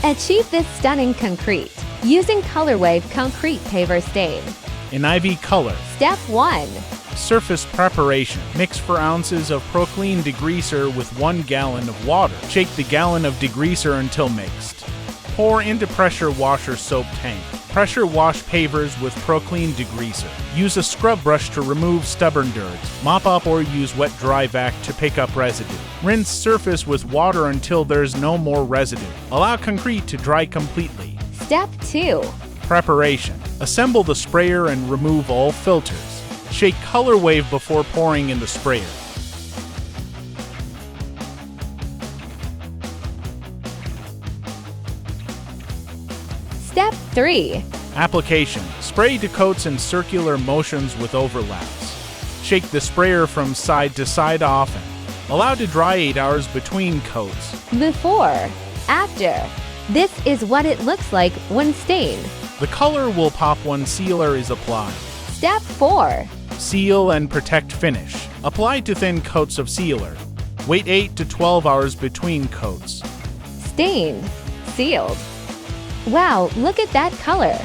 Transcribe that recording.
Achieve this stunning concrete using ColorWave Concrete Paver Stain. In IV Color. Step 1. Surface preparation. Mix 4 ounces of Proclean degreaser with 1 gallon of water. Shake the gallon of degreaser until mixed. Pour into pressure washer soap tank. Pressure wash pavers with Proclean degreaser. Use a scrub brush to remove stubborn dirt. Mop up or use wet dry vac to pick up residue. Rinse surface with water until there's no more residue. Allow concrete to dry completely. Step 2. Preparation. Assemble the sprayer and remove all filters. Shake ColorWave before pouring in the sprayer. Step 3. Application. Spray to coats in circular motions with overlaps. Shake the sprayer from side to side often. Allow to dry 8 hours between coats. Before. After. This is what it looks like when stained. The color will pop when sealer is applied. Step 4. Seal and protect finish. Apply to thin coats of sealer. Wait 8 to 12 hours between coats. Stained. Sealed. Wow, look at that color!